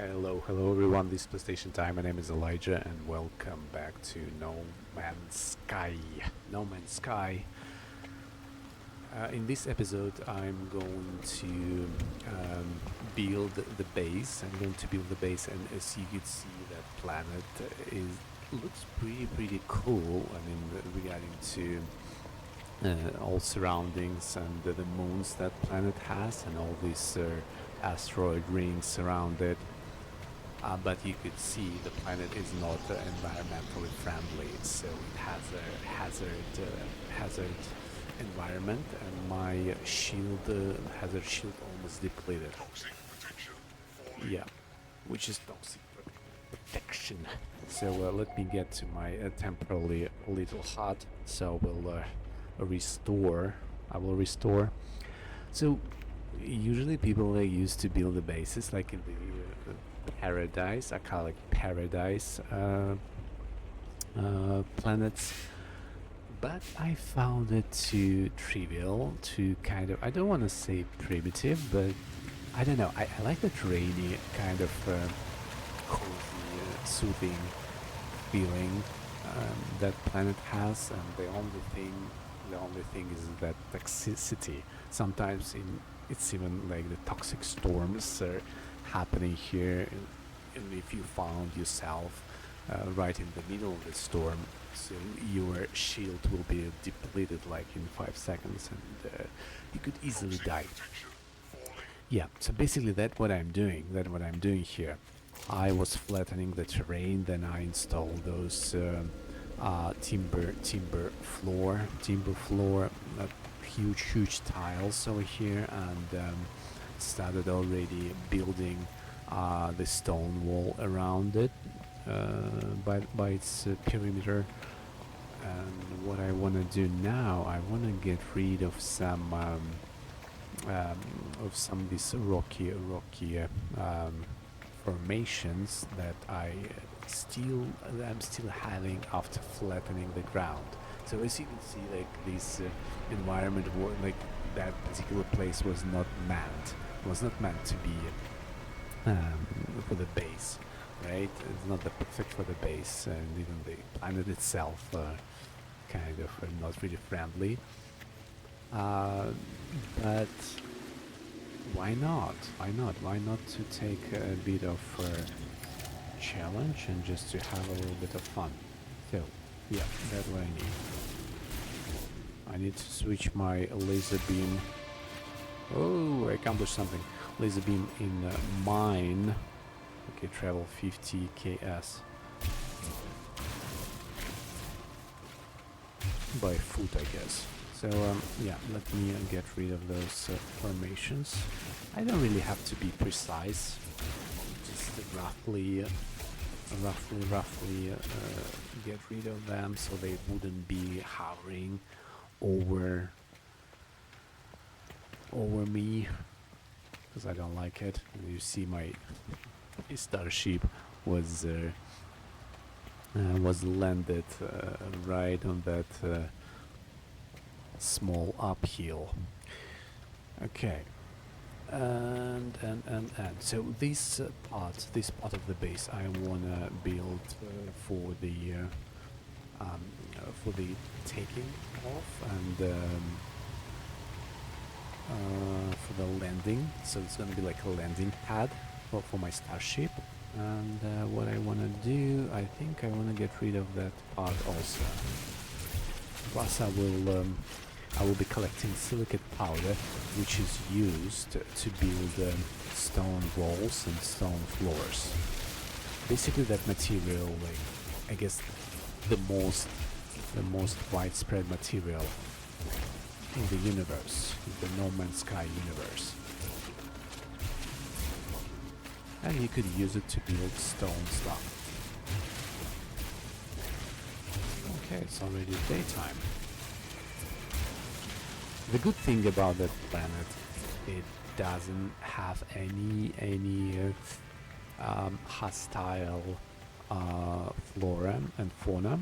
Hello everyone, this is PlayStation Time. My name is Elijah and welcome back to No Man's Sky. No Man's Sky. In this episode I'm going to build the base. I'm going to build the base, and as you can see, that planet looks pretty cool. I mean, regarding to all surroundings and the moons that planet has and all these asteroid rings around it. But you could see the planet is not environmentally friendly, so it has a hazard environment, and my hazard shield almost depleted. Toxic protection falling. Yeah, which is toxic protection. So let me get to my temporarily little hut. So we'll restore. I will restore. So usually people used to build the bases like in the paradise. I call it paradise planets, but I found it too trivial, too kind of, I don't want to say primitive, but I don't know, I like that rainy kind of cozy, soothing feeling that planet has, and the only thing is that toxicity. Sometimes it's even like the toxic storms are happening here, and if you found yourself right in the middle of the storm, so your shield will be depleted like in 5 seconds, and you could easily die. Protection falling. Yeah, so basically that's what I'm doing. That's what I'm doing here. I was flattening the terrain, then I installed those timber floor, huge tiles over here, and started already building the stone wall around it by its perimeter. And what I want to do now, I want to get rid of some of these rocky formations that I'm still having after flattening the ground. So as you can see, like this environment, like that particular place was not meant to be for the base, right? It's not the perfect for the base, and even the planet itself kind of not really friendly. But why not? Why not to take a bit of challenge and just to have a little bit of fun? So, yeah, that's what I need. I need to switch my laser beam. Oh, I accomplished something. Laser beam in mine. Okay, travel 50 ks by foot, I guess. So yeah, let me get rid of those formations. I don't really have to be precise, just roughly get rid of them so they wouldn't be hovering over me, because I don't like it. You see, my starship was landed right on that small uphill. Okay, and so this part of the base I wanna build for the taking off, and for the landing. So it's gonna be like a landing pad for my starship. And what I wanna do, I think I wanna get rid of that part also. Plus I will be collecting silicate powder, which is used to build stone walls and stone floors. Basically that material, like, I guess the most widespread material in the universe, in the No Man's Sky universe. And you could use it to build stone stuff. Okay, it's already daytime. The good thing about that planet, it doesn't have any hostile flora and fauna.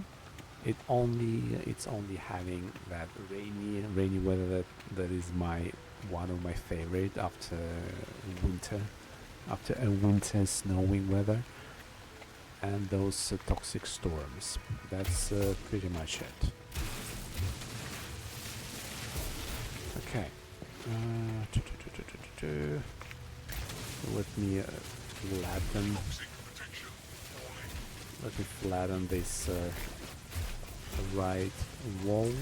It's only having that rainy weather that is one of my favorite after winter after a winter snowing weather and those toxic storms. That's pretty much it. Okay. Let me flatten. Toxic protection falling. Let me flatten this right wall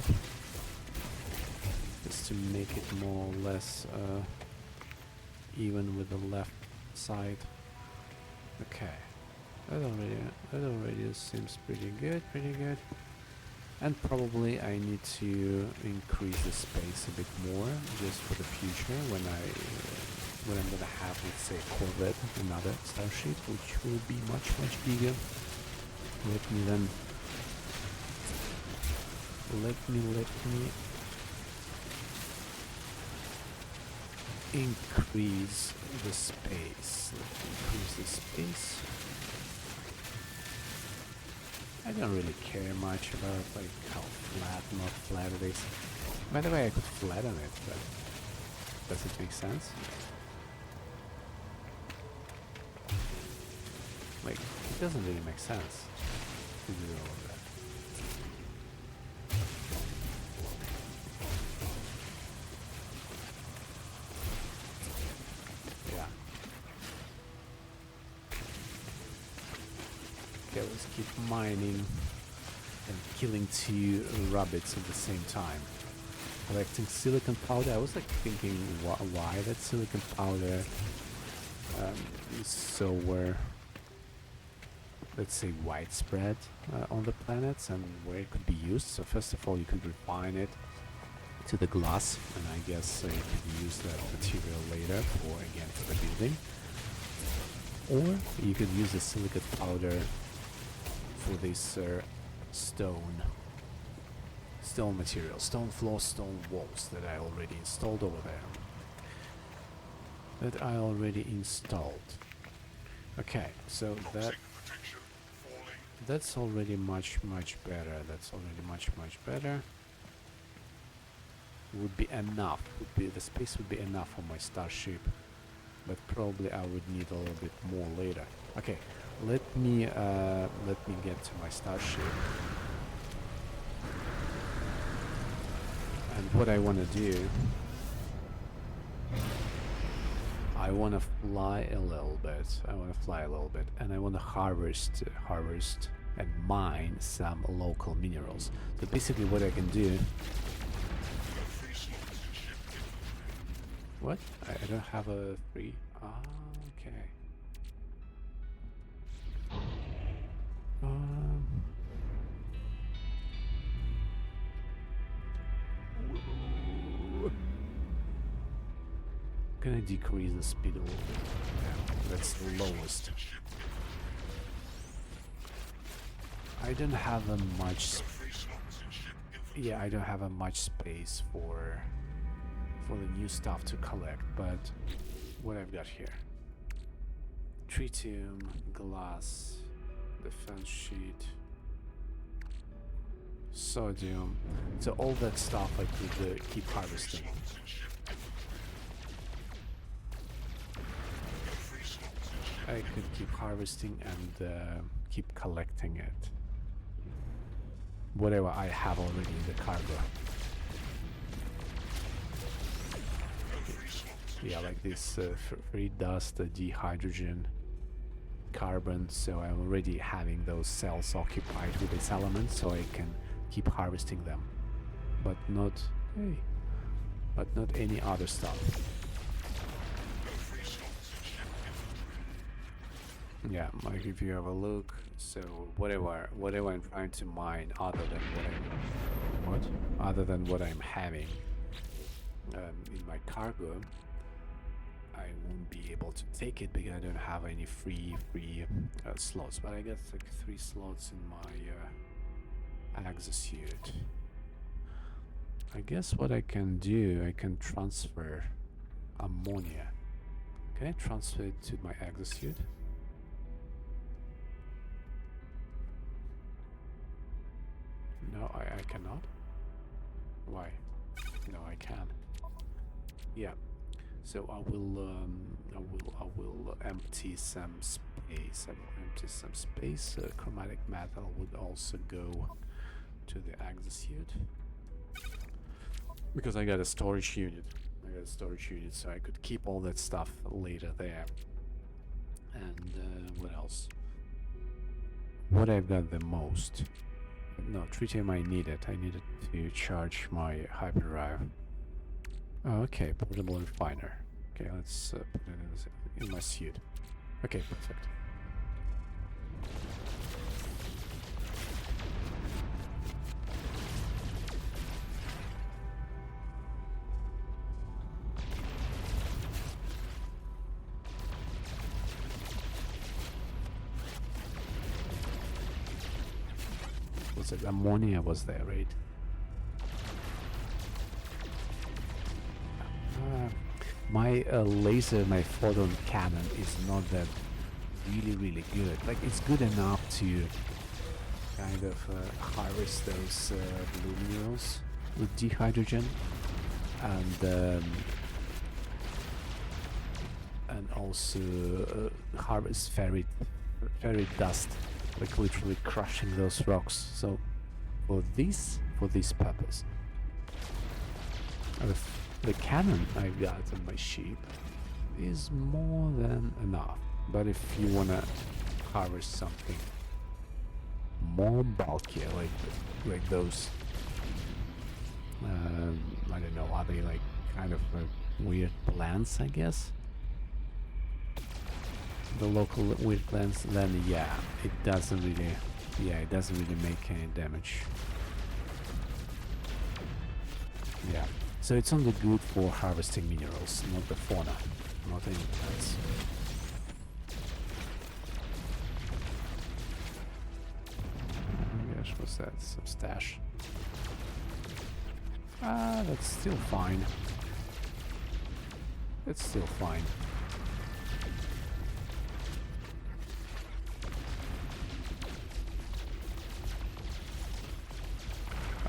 just to make it more or less even with the left side. Okay, that already seems pretty good, And probably I need to increase the space a bit more just for the future when I'm gonna have, let's say, Corvette, another starship, which will be much bigger. Let me increase the space. I don't really care much about like how flat, not flat it is. By the way, I could flatten it, but does it make sense? Like, it doesn't really make sense to do all of that. Yeah. Okay, let's keep mining and killing 2 rabbits at the same time. Collecting silicon powder. I was like thinking why that silicon powder is so let's say widespread on the planets and where it could be used. So first of all, you could refine it to the glass, and I guess you could use that material later for the building. Or you could use the silicon powder for this stone material, stone floor, stone walls that I already installed over there. Okay, so that's already much better. Would be enough. The space would be enough for my starship, but probably I would need a little bit more later. Okay, let me get to my starship. And what I want to do, I want to fly a little bit. And I want to harvest and mine some local minerals. So basically, what I can do. What? I don't have a free. Ah, okay. Gonna decrease the speed a little bit. Yeah, that's the lowest. I don't have a much. Yeah, I don't have a much space for the new stuff to collect, but what I've got here: tritium, glass, defense sheet, sodium. So all that stuff I could keep harvesting. I could keep harvesting and keep collecting it. Whatever I have already in the cargo. Yeah, like this free dust, dehydrogen, carbon. So I'm already having those cells occupied with these elements, so I can keep harvesting them. But not any other stuff. Yeah, like if you have a look, so whatever I'm trying to mine other than what I'm having in my cargo, I won't be able to take it because I don't have any free slots. But I got like 3 slots in my exosuit. I guess what I can do, I can transfer ammonia. Can I transfer it to my exosuit? No, I cannot. Why? No, I can. Yeah. So I will empty some space. I will empty some space. Chromatic metal would also go to the exosuit because I got a storage unit. So I could keep all that stuff later there. And what else? What I've got the most? No, tritium I needed. I needed to charge my hyperdrive. Oh, okay, portable refiner. Okay, let's put it in my suit. Okay, perfect. Was it ammonia was there, right? My laser, my photon cannon is not that really good. Like, it's good enough to kind of harvest those blue minerals with dehydrogen and also harvest ferrite dust, like literally crushing those rocks. So for this purpose, the cannon I got on my ship is more than enough. But if you wanna harvest something more bulkier, like those, I don't know, are they like kind of weird plants? I guess the local weird plants. Then yeah, it doesn't really make any damage. Yeah. So it's only good for harvesting minerals, not the fauna, not any plants. Gosh, what's that? Some stash. Ah, that's still fine. It's still fine.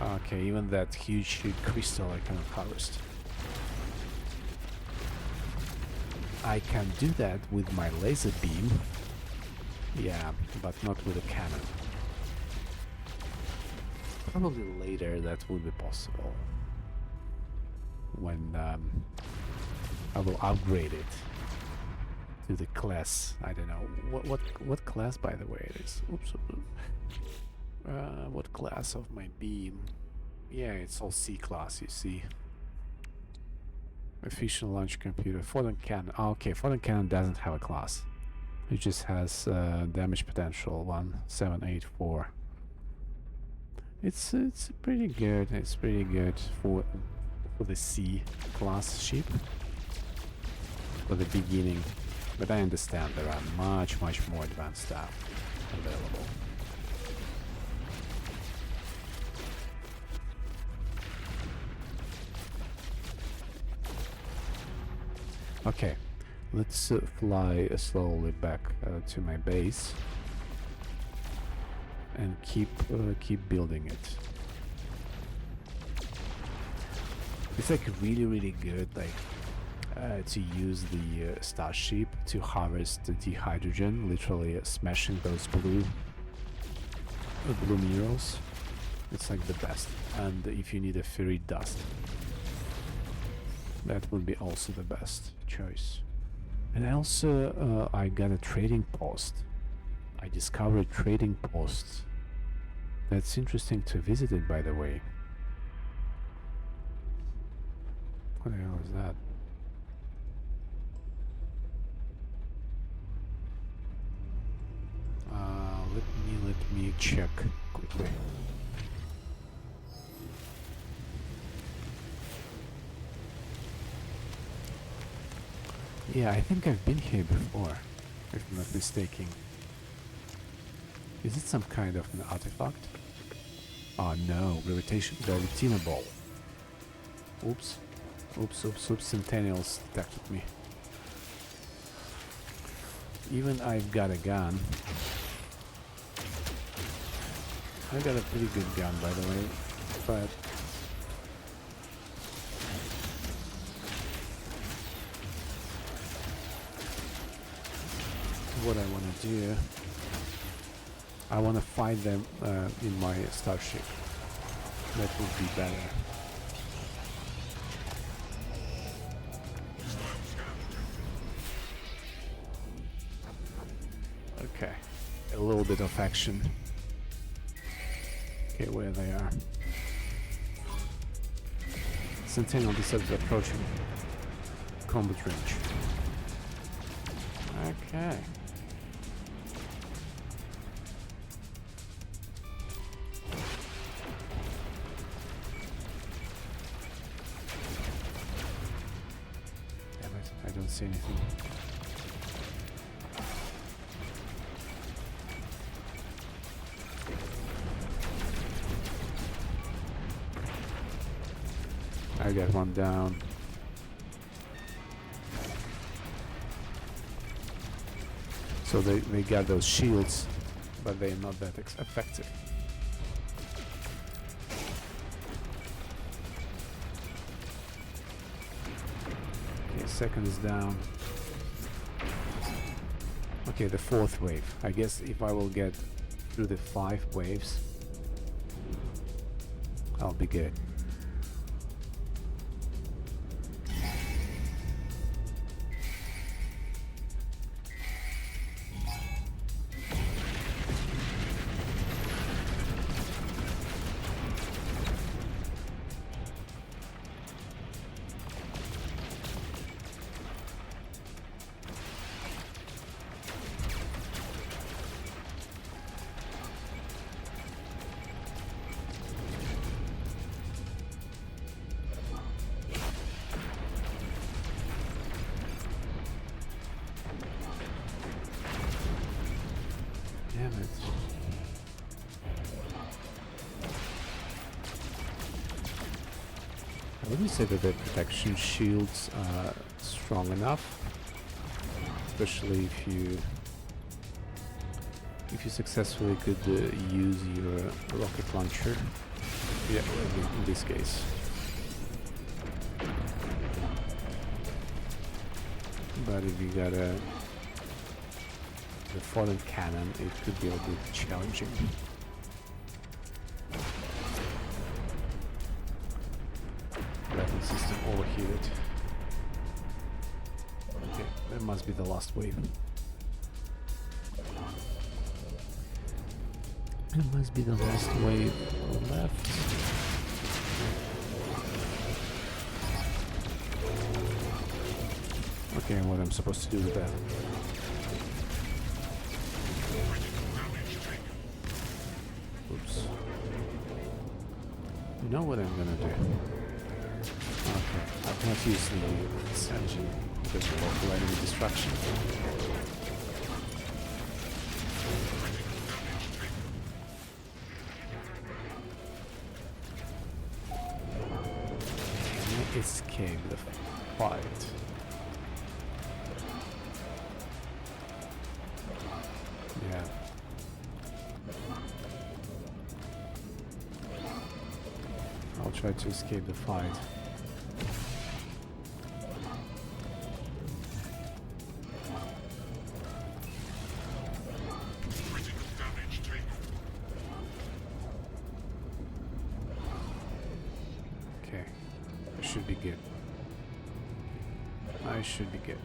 Okay, even that huge crystal I cannot harvest. I can do that with my laser beam. Yeah, but not with a cannon. Probably later that will be possible. When I will upgrade it to the class. I don't know what class, by the way, it is. Oops. What class of my beam? Yeah, it's all C class, you see. Efficient launch computer. Photon cannon. Oh, okay, photon cannon doesn't have a class. It just has damage potential 1784. It's pretty good. It's pretty good for the C class ship for the beginning. But I understand there are much more advanced stuff available. Okay, let's fly slowly back to my base and keep building it. It's like really good, like to use the starship to harvest the dehydrogen, literally smashing those blue minerals. It's like the best. And if you need a ferrite dust, that would be also the best choice. And also I got a trading post. I discovered trading posts. That's interesting to visit it, by the way. What the hell is that? Let me check quickly. Yeah, I think I've been here before, if I'm not mistaken. Is it some kind of an artifact? Oh no, gravitational ball. Oops. Centennials detected me. Even I've got a gun. I got a pretty good gun, by the way, but what I want to do. I want to fight them in my starship. That would be better. Okay, a little bit of action. Okay, where they are. Centennial deserves approaching combat range. Okay. Damn it, I don't see anything. I got one down. So they got those shields, but they're not that effective. Okay, second is down. Okay, the fourth wave. I guess if I will get through the 5 waves, I'll be good. Damn it. I wouldn't say that the protection shields are strong enough, especially if you successfully could use your rocket launcher. Yeah, in this case. But if you got the fallen cannon, it could be a bit challenging. Weapon system overheated. Okay, that must be the last wave. It must be the last wave left. Okay, what I'm supposed to do with that? Oops. You know what I'm gonna do? Okay, I can't use the Ascension because of local enemy destruction. Can I escape the fight? Yeah. I'll try to escape the fight. Okay, I should be good. I should be good.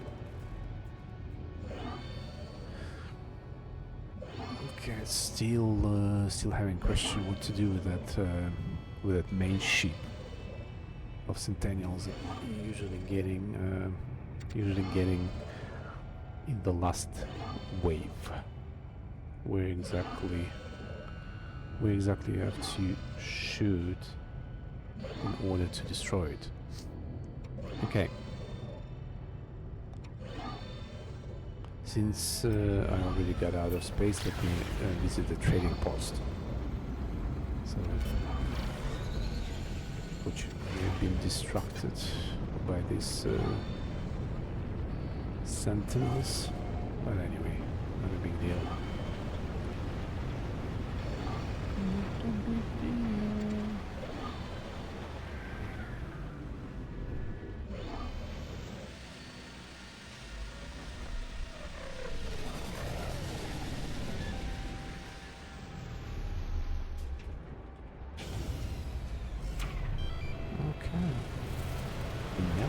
Okay, still having question what to do with that main ship of Centennials. Usually getting in the last wave. Where exactly you have to shoot in order to destroy it. Okay. Since I already got out of space, let me visit the trading post. So, which may have been distracted by these sentinels. But anyway, not a big deal.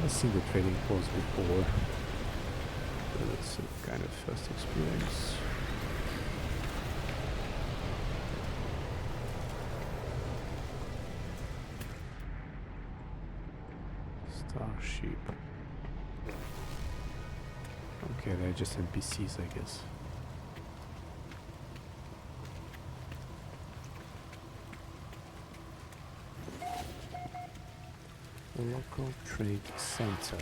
I've seen the trading post before, but it's a kind of first experience. Starship. Okay, they're just NPCs, I guess. Local Trade Center.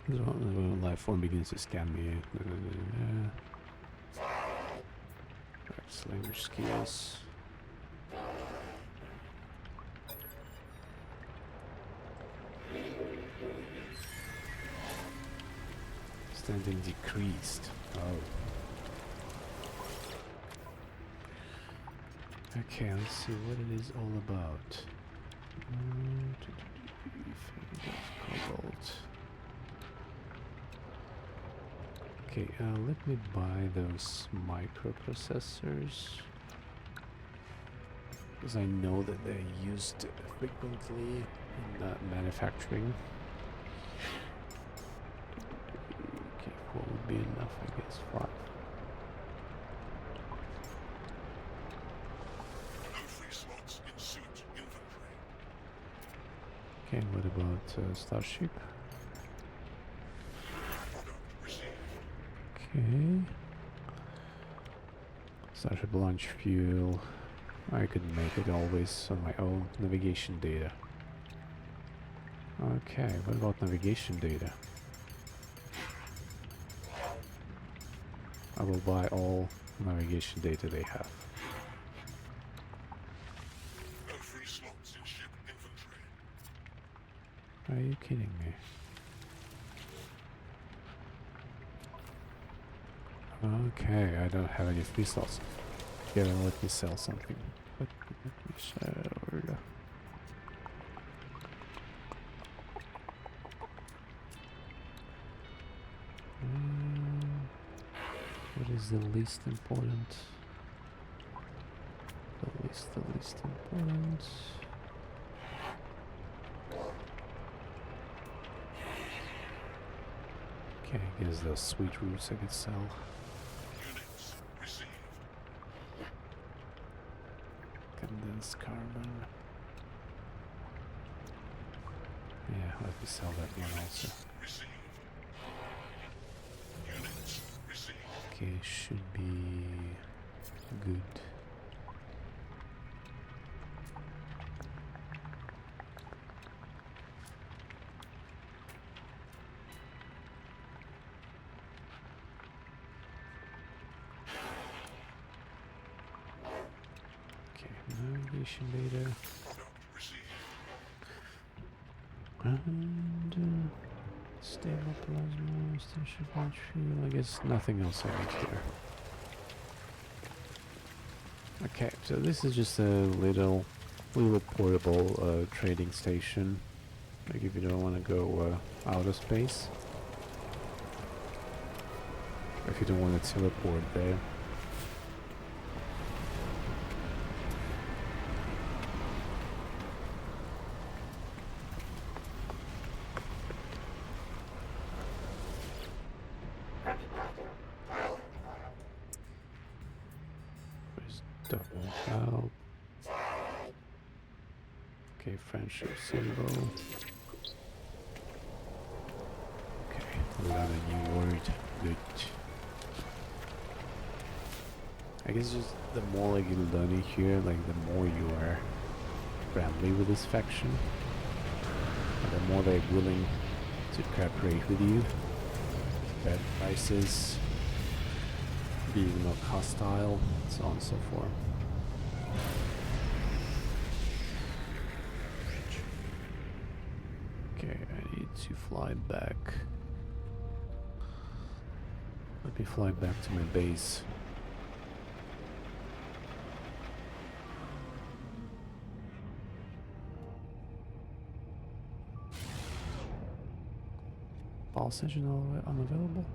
The life form begins to scan me. Right, language skills. Standing decreased. Oh. Okay, let's see what it is all about. Cobalt. Okay, let me buy those microprocessors, because I know that they're used frequently in manufacturing. Okay, what would be enough? I guess 5. No free slots in suit inventory. Okay, what about Starship? Product received. Okay. Starship launch fuel. I could make it always on my own. Navigation data. Okay, what about navigation data? I will buy all navigation data they have. No free slots in ship inventory. Are you kidding me? Okay, I don't have any free slots. Here, let me sell something. Let me sell. What is the least important? The least important. Okay, I guess those sweet roots I could sell. Units received. Condensed carbon. Yeah, let me sell that one also. Received. Units received. Okay, should be good. Okay, navigation data. Product received. And stable plasma, station launch fuel. I guess nothing else I need here. Okay, so this is just a little portable trading station. Like if you don't want to go out of space, or if you don't want to teleport there. There's double help. Okay, friendship symbol. Okay, learn a new word. Good. I guess just the more like you learn it here, like the more you are friendly with this faction, and the more they're willing to cooperate with you. Bad prices, being not hostile, so on and so forth. Okay, I need to fly back. Let me fly back to my base. Pulse engine unavailable?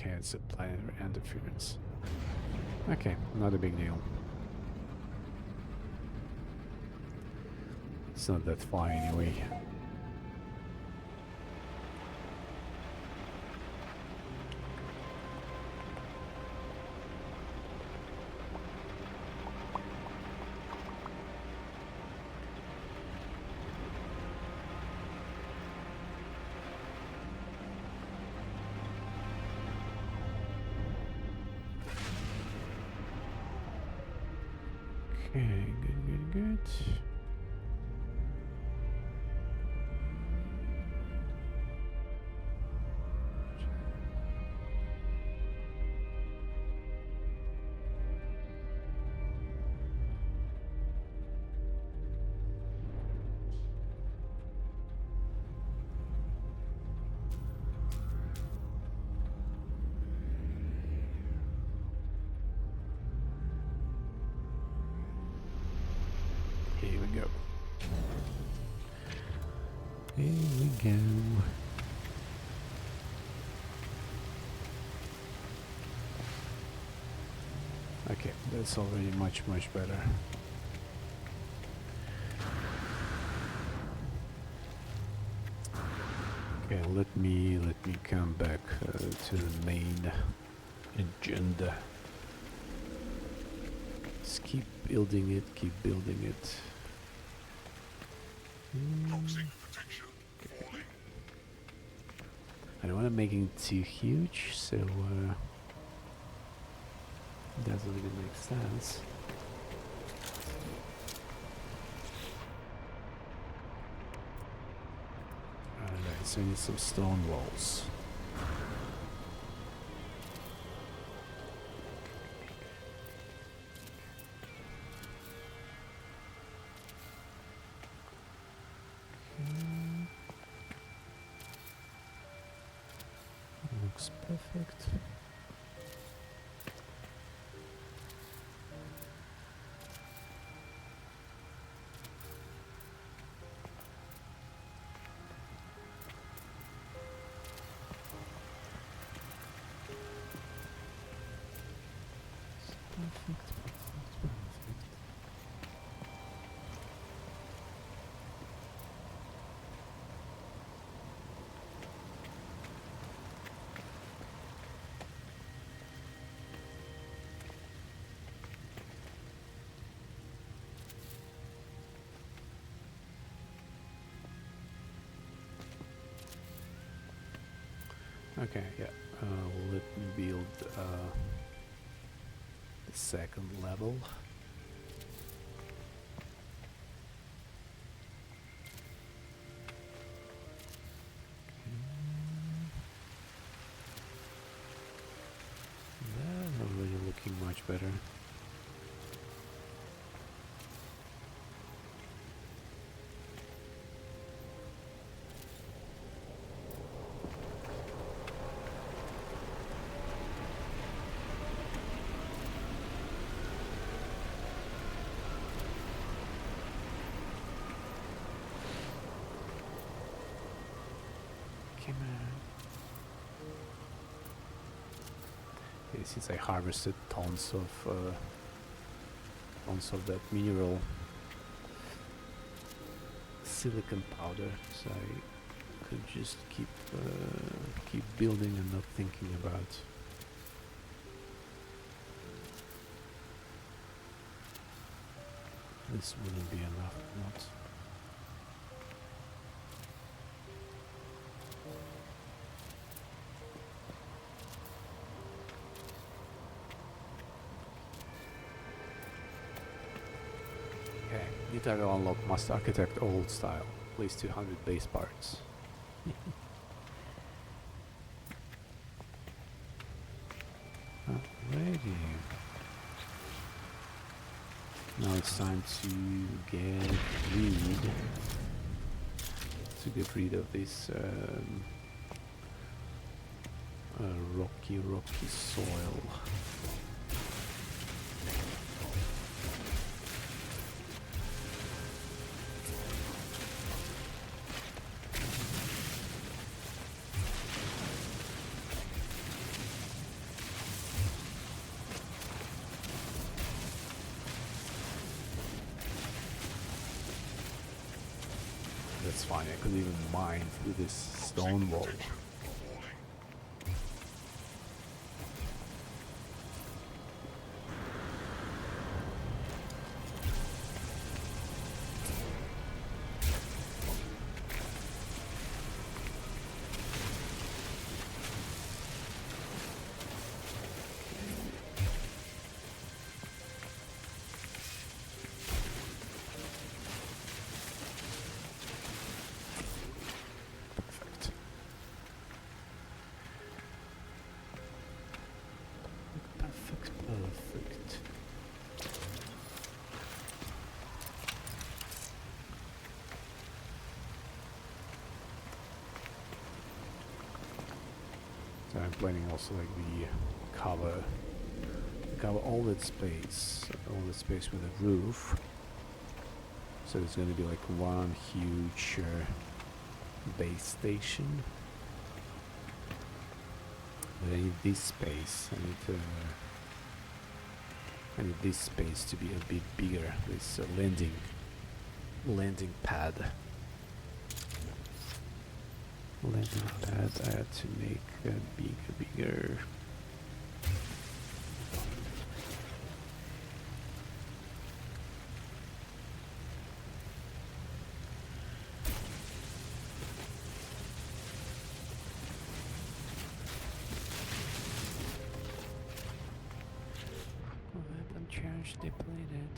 Okay, it's a planetary interference. Okay, not a big deal. It's not that far anyway. Okay, good. Here we go. Here we go. Okay, that's already much better. Okay, let me come back to the main agenda. Just keep building it, Toxic protection falling. I don't want to make it too huge, so it doesn't really make sense. Alright, so I need some stone walls. Looks perfect. Perfect. Okay, yeah. Let me build the second level. That's already looking much better. Come on. Okay, since I harvested tons of that mineral silicon powder, so I could just keep building and not thinking about this wouldn't be enough or not. Okay, new title unlocked. Must architect old style. Place 200 base parts. Alrighty. Now it's time to get rid of this rocky soil. that's fine. I could even mine through this stone wall. Protection falling. Perfect. Perfect. So I'm planning also like the cover all that space with a roof. So it's going to be like one huge base station. But I need this space. I need this space to be a bit bigger. This landing pad. Landing pad. I had to make bigger. Weapon charge depleted.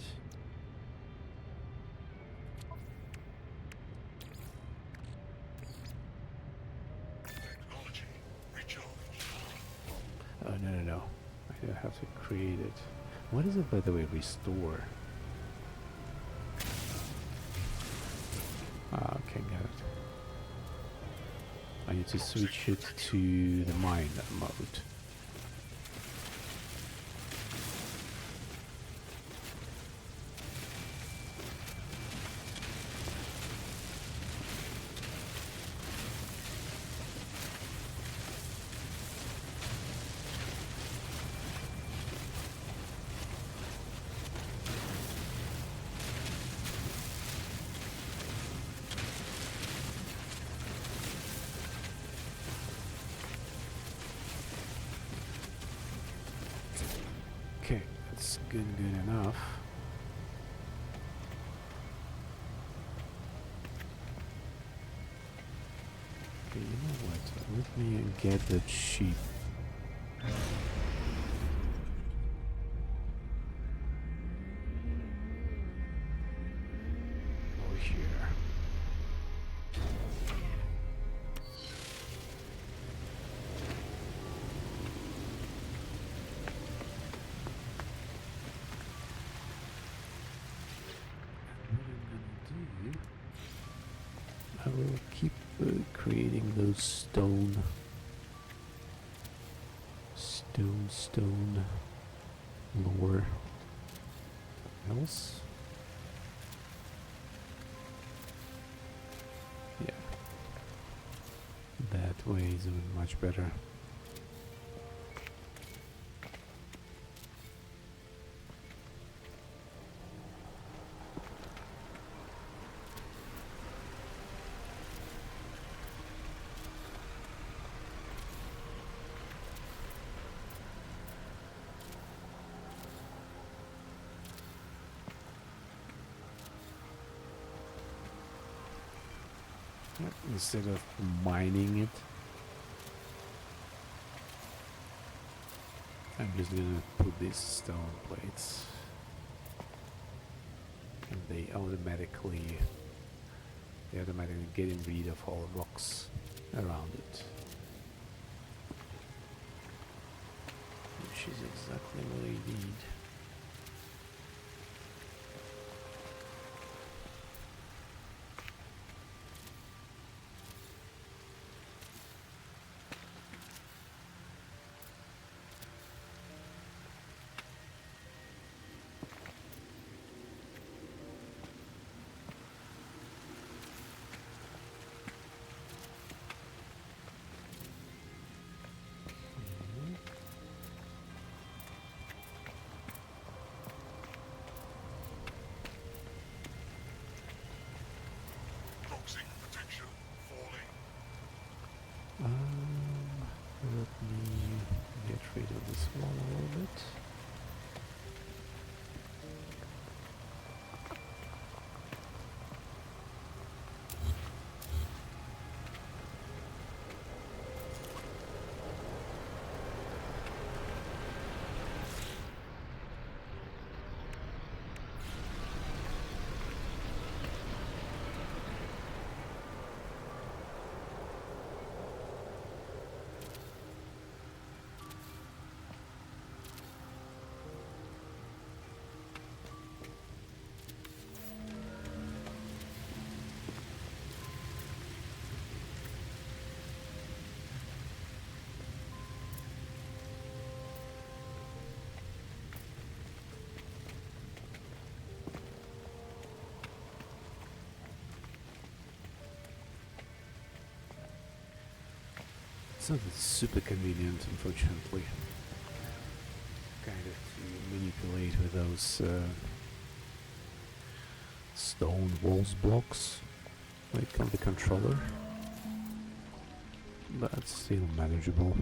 Technology recharged. Oh no. I have to create it. What is it, by the way? Restore. Ah, okay, got it. I need to switch it to the mine mode. Okay, that's good enough. Okay, you know what? Let me get that sheep. Over here. I will keep creating those stone lower else. Yeah, that way is much better. Instead of mining it, I'm just gonna put these stone plates, and they automatically getting rid of all the rocks around it, which is exactly what I need. Come on a little bit. It's not super convenient, unfortunately. Kind of to manipulate with those stone walls blocks, like on the controller, but still manageable.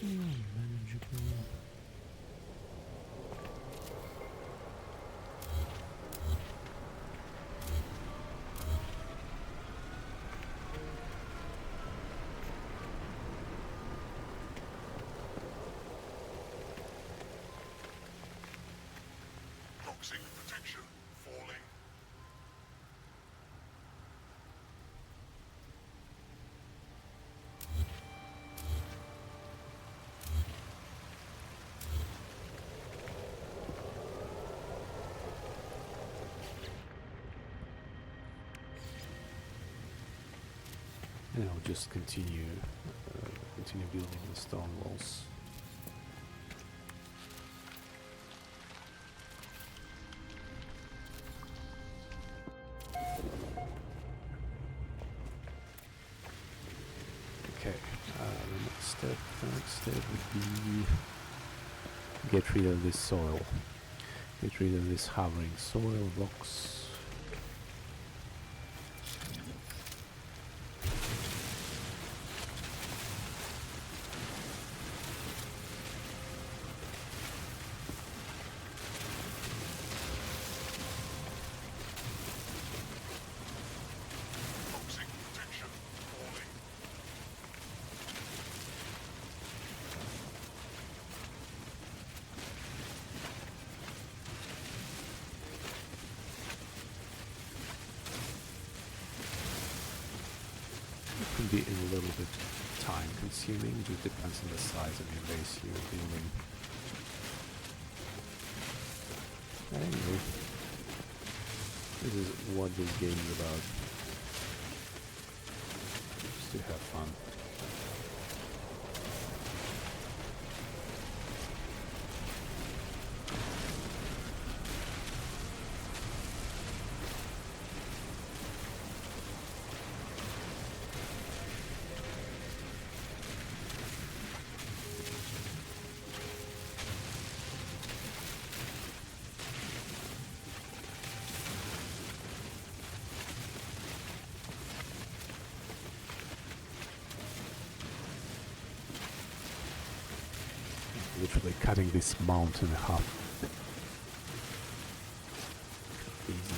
Manageable. Toxic protection falling. And I'll just continue building the stone walls. Okay, the next step would be get rid of this soil. Get rid of this hovering soil rocks. Toxic protection falling. It can be a little bit time consuming, just depends on the size of your base you're building. Anyway, this is what this game is about. Just to have fun. Literally cutting this mountain in half. Easy.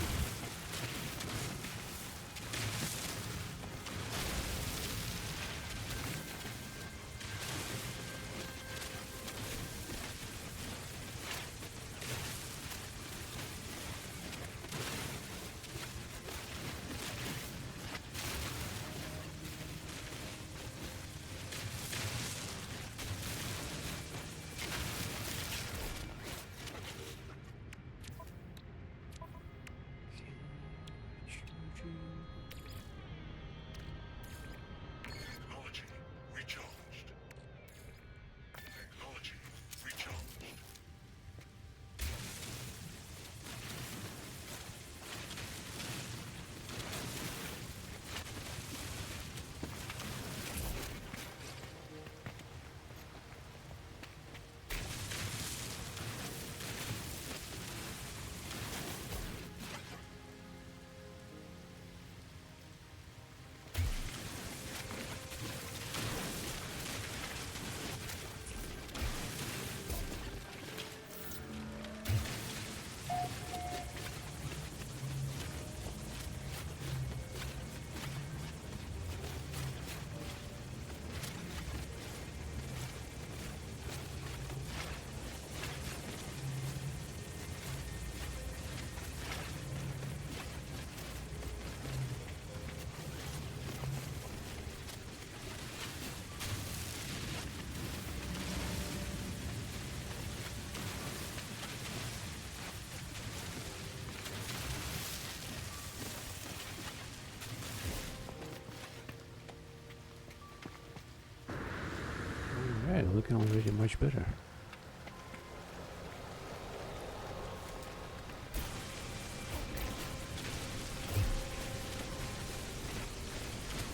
looking already much better.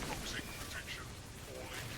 Toxic protection falling.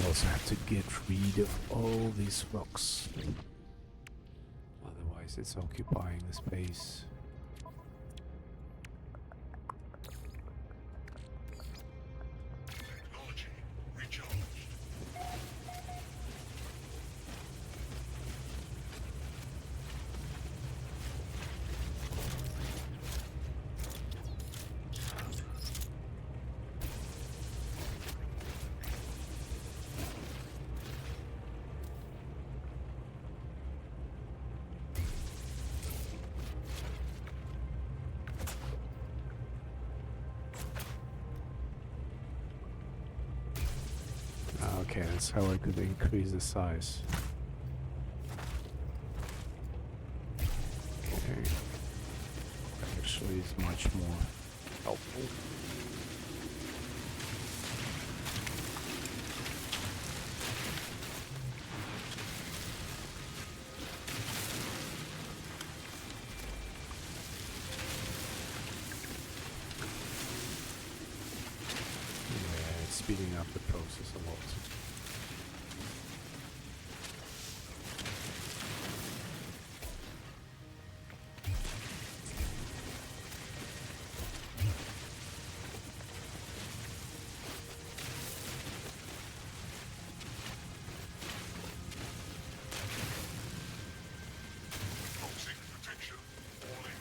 I also have to get rid of all these rocks. Otherwise it's occupying the space. Technology recharged. Okay, that's how I could increase the size. Okay. That actually is much more helpful. Yeah, it's speeding up the process a lot. Toxic protection falling.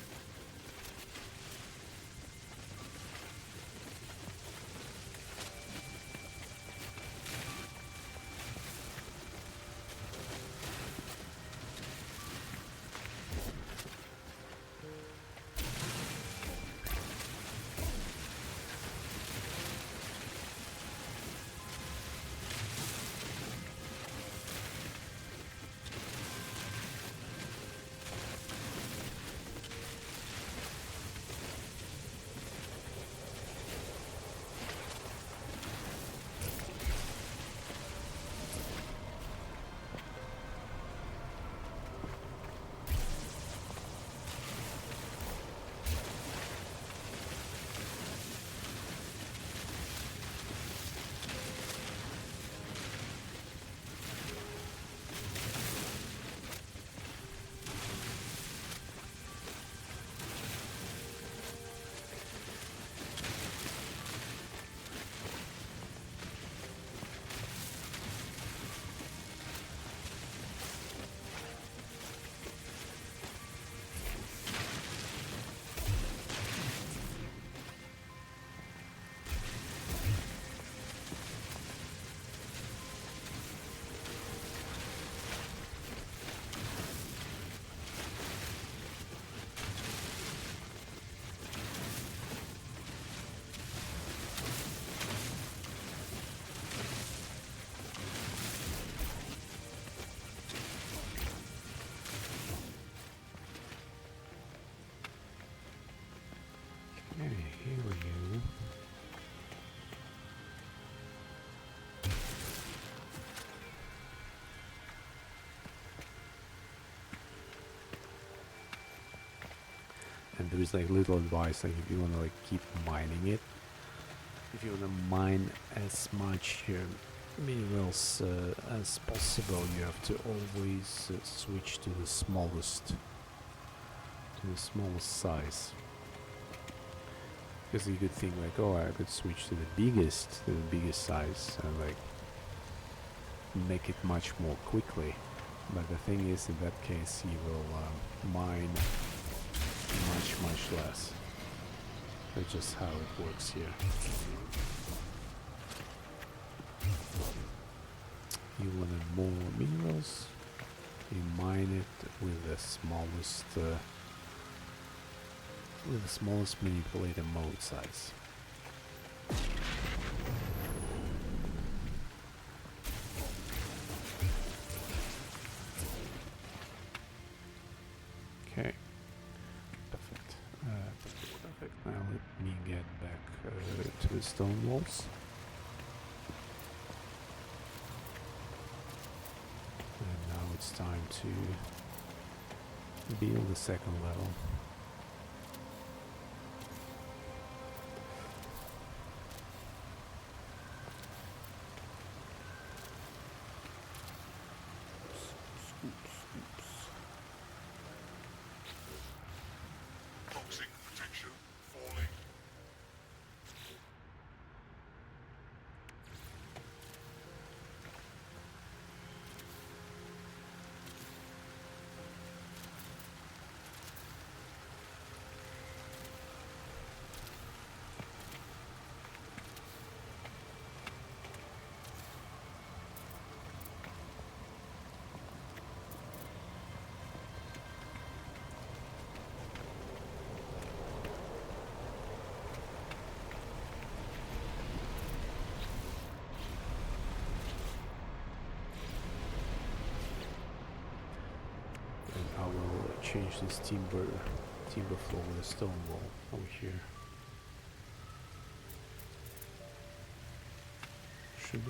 Okay, here we go. And there is like little advice, like if you want to like keep mining it, if you want to mine as much minerals as possible, you have to always switch to the smallest size. Because you could think like, oh, I could switch to the biggest size and like make it much more quickly. But the thing is, in that case, you will mine much less. That's just how it works here. You wanted more minerals, you mine it with the smallest manipulator mode size. Okay, perfect. Perfect. Now let me get back to the stone walls. And now it's time to build the second level. Toxic potential falling. And I will change this timber floor with a stone wall over here. Should I?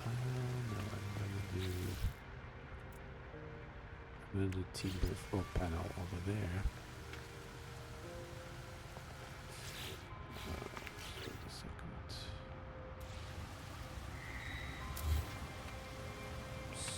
No, I'm gonna do timber floor panel over there. Wait a second. Oops.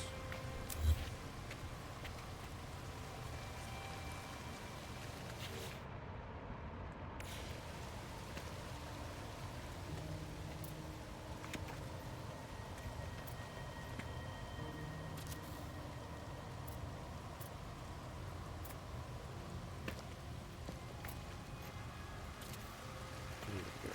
There we go.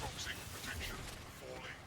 Toxic potential falling.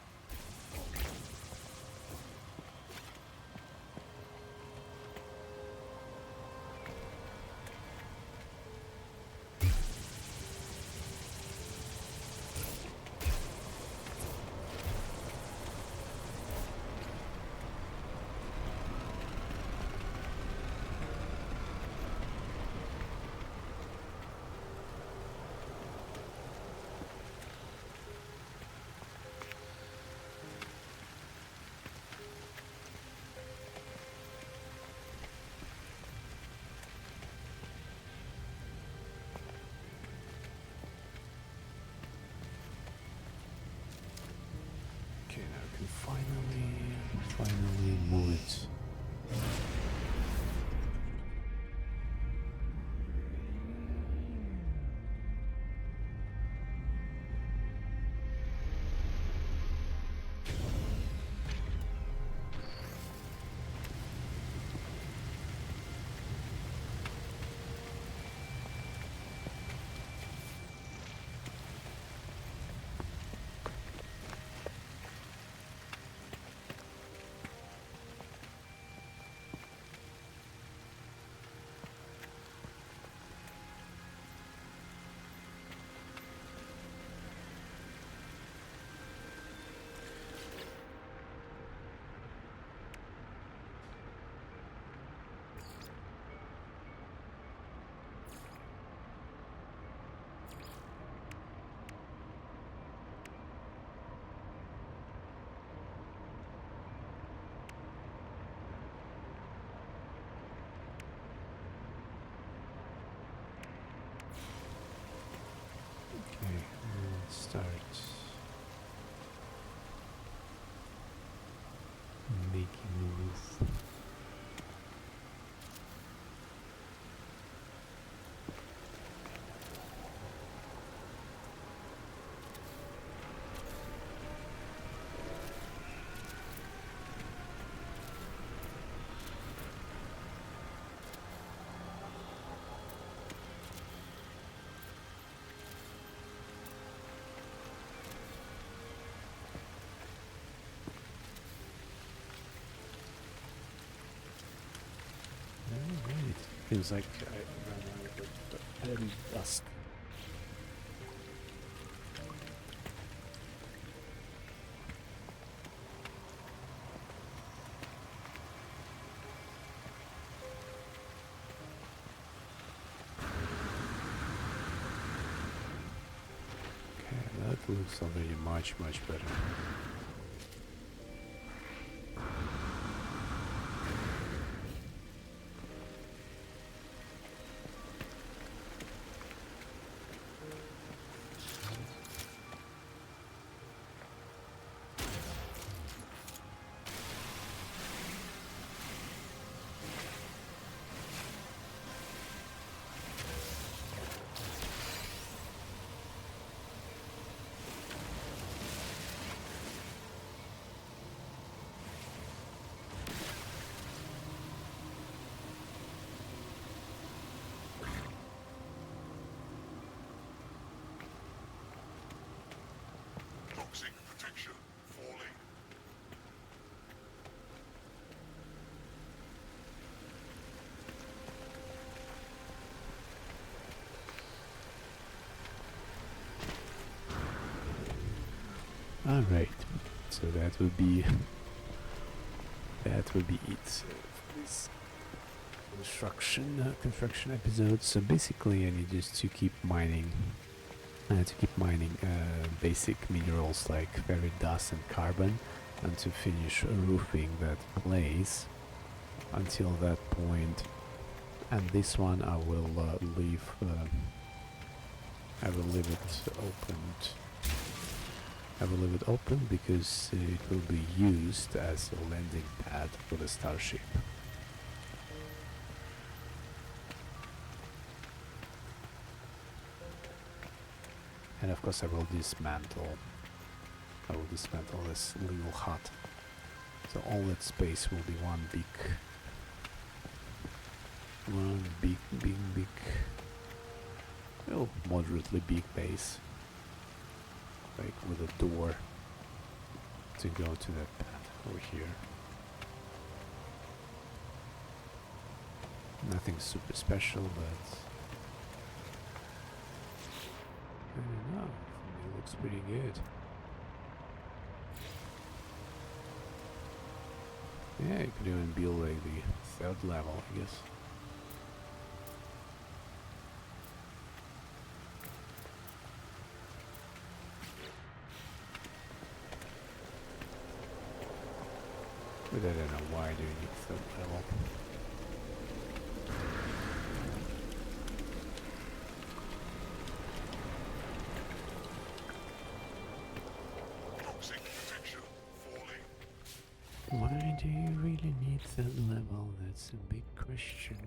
Okay, now I can finally move it. start making moves. Alright, feels like I ran out of heavy dust. Okay, that looks already much better. Toxic protection falling. Alright, so that would be it for this construction episode. So basically I need just to keep mining basic minerals like ferrite dust and carbon, and to finish roofing that place until that point. And this one I will leave it open. I will leave it open because it will be used as a landing pad for the starship. And of course I will dismantle this little hut. So all that space will be one big, well, moderately big base. Like with a door to go to that path over here. Nothing super special, but I don't know, it looks pretty good. Yeah, you could even build like the third level, I guess. But I don't know, why do you need third level? Toxic protection falling. Why do you really need third level? That's a big question.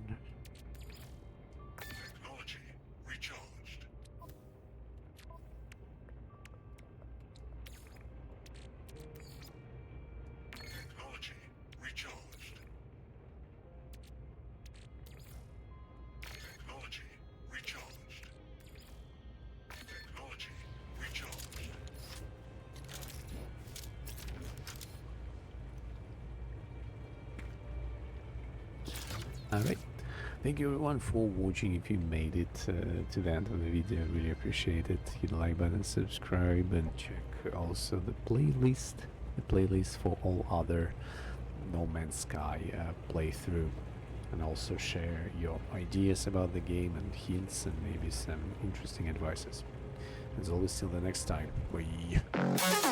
Technology recharged. Technology recharged. Technology recharged. Technology recharged. Alright, thank you everyone for watching. If you made it to the end of the video, I really appreciate it. Hit the like button, subscribe, and check also the playlist for all other No Man's Sky playthrough, and also share your ideas about the game and hints and maybe some interesting advices. As always, till the next time, bye.